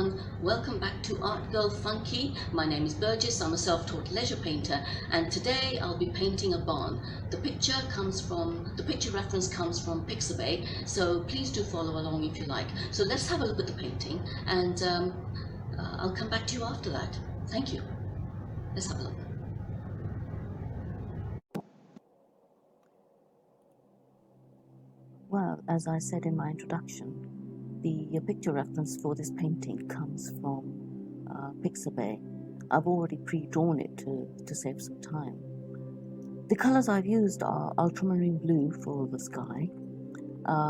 everyone, welcome back to Art Girl Funky. My name is Birjees, I'm a self-taught leisure painter, and today I'll be painting a barn. The picture reference comes from Pixabay, so please do follow along if you like. So let's have a look at the painting, and I'll come back to you after that. Thank you. Let's have a look. Well, as I said in my introduction, the picture reference for this painting comes from Pixabay. I've already pre-drawn it to save some time. The colors I've used are ultramarine blue for the sky,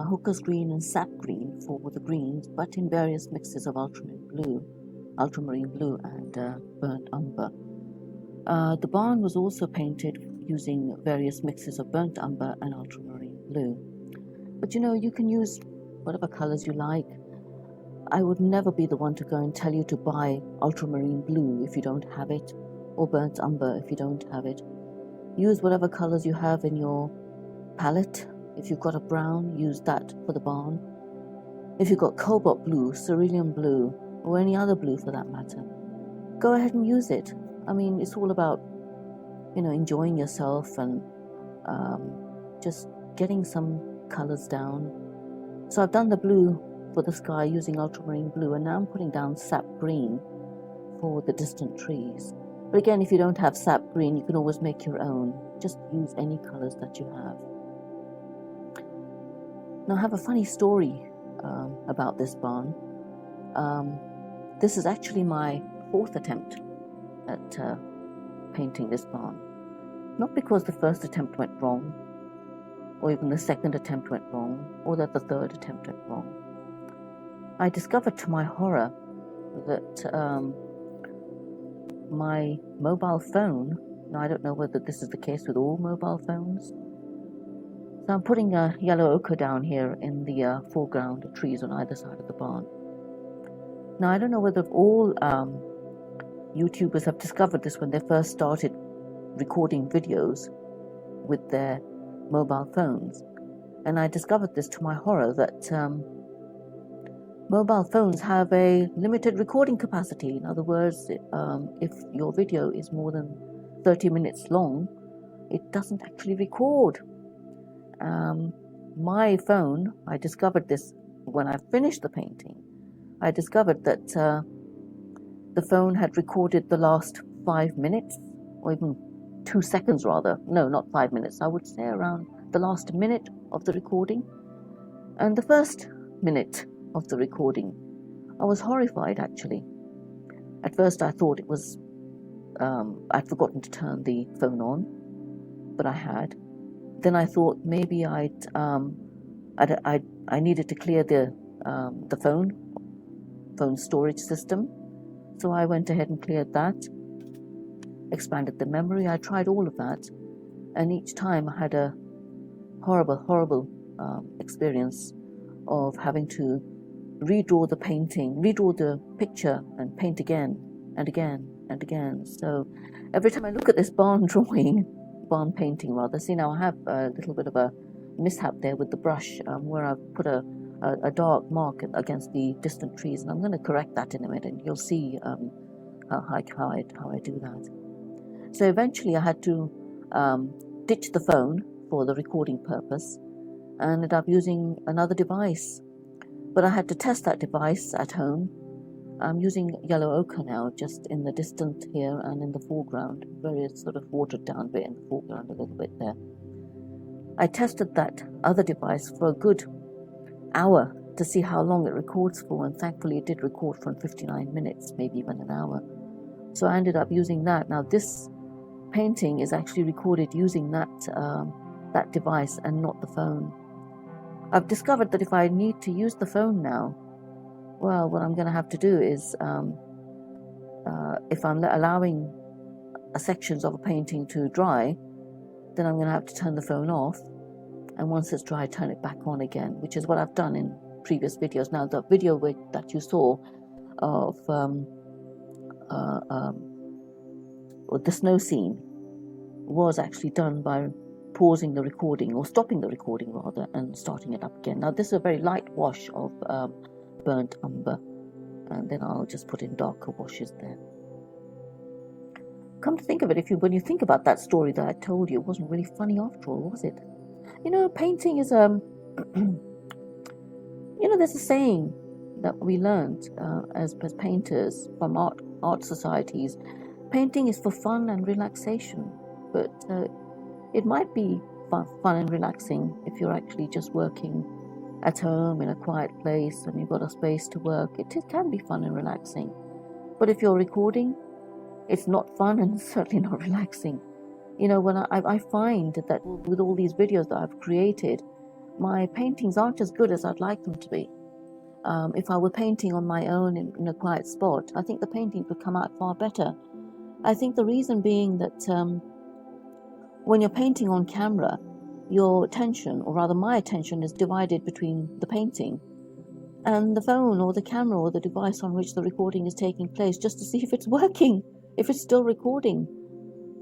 hooker's green and sap green for the greens, but in various mixes of ultramarine blue and burnt umber. The barn was also painted using various mixes of burnt umber and ultramarine blue. But you can use whatever colors you like. I would never be the one to go and tell you to buy ultramarine blue if you don't have it, or burnt umber if you don't have it. Use whatever colors you have in your palette. If you've got a brown, use that for the barn. If you've got cobalt blue, cerulean blue, or any other blue for that matter, go ahead and use it. I mean, it's all about, enjoying yourself and just getting some colors down. So I've done the blue for the sky using ultramarine blue, and now I'm putting down sap green for the distant trees. But again, if you don't have sap green, you can always make your own. Just use any colors that you have. Now I have a funny story about this barn. This is actually my fourth attempt at painting this barn. Not because the first attempt went wrong, or even the second attempt went wrong, or that the third attempt went wrong. I discovered to my horror that my mobile phone, now I don't know whether this is the case with all mobile phones, so I'm putting a yellow ochre down here in the foreground of trees on either side of the barn. Now I don't know whether all YouTubers have discovered this when they first started recording videos with their mobile phones, and I discovered this to my horror that mobile phones have a limited recording capacity. In other words, if your video is more than 30 minutes long, it doesn't actually record. My phone, I discovered this when I finished the painting. I discovered that the phone had recorded the last 5 minutes, or even 2 seconds rather. No, not 5 minutes. I would say around the last minute of the recording and the first minute of the recording. I was horrified, actually. At first I thought it was I'd forgotten to turn the phone on, but I had. Then I thought maybe I needed to clear the phone storage system, so I went ahead and cleared that, expanded the memory. I tried all of that, and each time I had a horrible experience of having to redraw the picture and paint again and again and again. So every time I look at this barn painting rather, see, now I have a little bit of a mishap there with the brush where I've put a dark mark against the distant trees, and I'm going to correct that in a minute, and you'll see how I do that. So eventually I had to ditch the phone for the recording purpose and ended up using another device. But I had to test that device at home. I'm using yellow ochre now, just in the distant here and in the foreground, very sort of watered down bit in the foreground a little bit there. I tested that other device for a good hour to see how long it records for, and thankfully it did record for 59 minutes, maybe even an hour. So I ended up using that. Now this painting is actually recorded using that device and not the phone. I've discovered that if I need to use the phone now, well, what I'm going to have to do is, if I'm allowing sections of a painting to dry, then I'm going to have to turn the phone off, and once it's dry, turn it back on again, which is what I've done in previous videos. Now, the video that you saw of the snow scene was actually done by pausing the recording, or stopping the recording rather, and starting it up again. Now this is a very light wash of burnt umber, and then I'll just put in darker washes there. Come to think of it, when you think about that story that I told you, it wasn't really funny after all, was it? You know, painting is you know, there's a saying that we learned as painters from art societies. Painting is for fun and relaxation, but it might be fun and relaxing if you're actually just working at home in a quiet place and you've got a space to work. It can be fun and relaxing. But if you're recording, it's not fun and certainly not relaxing. You know, when I find that with all these videos that I've created, my paintings aren't as good as I'd like them to be. If I were painting on my own in a quiet spot, I think the paintings would come out far better. I think the reason being that when you're painting on camera, your attention, or rather my attention, is divided between the painting and the phone or the camera or the device on which the recording is taking place, just to see if it's working, if it's still recording.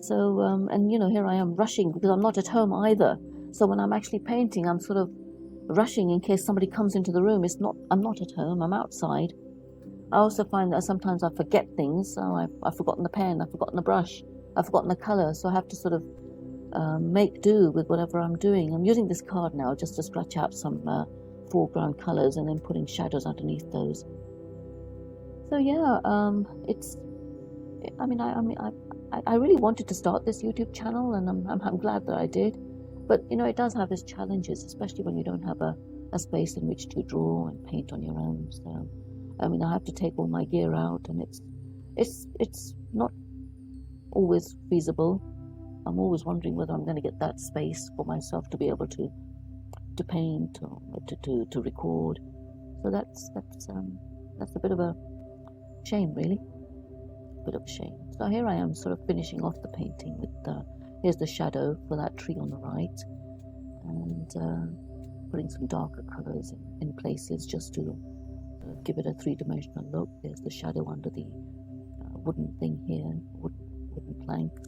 So, and you know, here I am rushing because I'm not at home either. So when I'm actually painting, I'm sort of rushing in case somebody comes into the room. I'm not at home, I'm outside. I also find that sometimes I forget things. So I've forgotten the pen, I've forgotten the brush, I've forgotten the colour, so I have to sort of make do with whatever I'm doing. I'm using this card now just to scratch out some foreground colours and then putting shadows underneath those. So yeah, I really wanted to start this YouTube channel, and I'm glad that I did. But you know, it does have its challenges, especially when you don't have a space in which to draw and paint on your own. So I mean, I have to take all my gear out, and it's not always feasible. I'm always wondering whether I'm going to get that space for myself to be able to paint or to record. So that's a bit of a shame, really. A bit of a shame. So here I am, sort of finishing off the painting with here's the shadow for that tree on the right, and putting some darker colours in places just to give it a three-dimensional look. There's the shadow under the wooden thing here, wooden planks.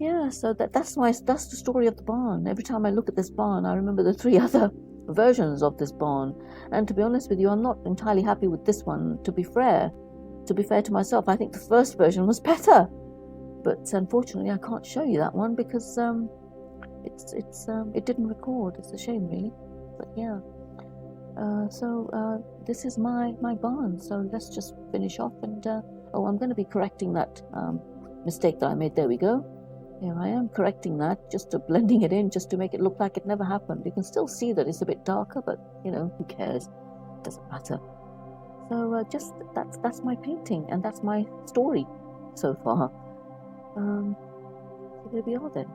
Yeah, so that's the story of the barn. Every time I look at this barn, I remember the 3 other versions of this barn. And to be honest with you, I'm not entirely happy with this one. To be fair to myself, I think the first version was better. But unfortunately, I can't show you that one because it didn't record. It's a shame, really. But yeah. So this is my barn. So let's just finish off. And I'm going to be correcting that mistake that I made. There we go. Here I am correcting that, just blending it in, just to make it look like it never happened. You can still see that it's a bit darker, but you know, who cares? It doesn't matter. So just that's my painting, and that's my story so far. So there we are then.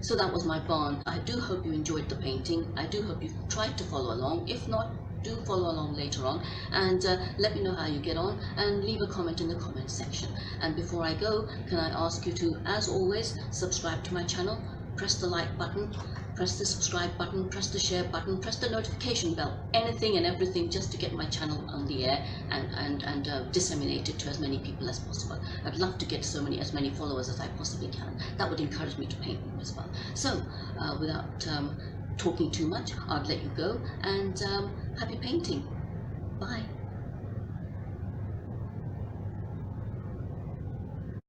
So that was my barn. I do hope you enjoyed the painting. I do hope you tried to follow along. If not, do follow along later on, and let me know how you get on, and leave a comment in the comment section. And before I go, can I ask you to, as always, subscribe to my channel, press the like button, press the subscribe button, press the share button, press the notification bell, anything and everything just to get my channel on the air and disseminate it to as many people as possible. I'd love to get as many followers as I possibly can. That would encourage me to paint more as well. So without talking too much, I'd let you go, and happy painting. Bye.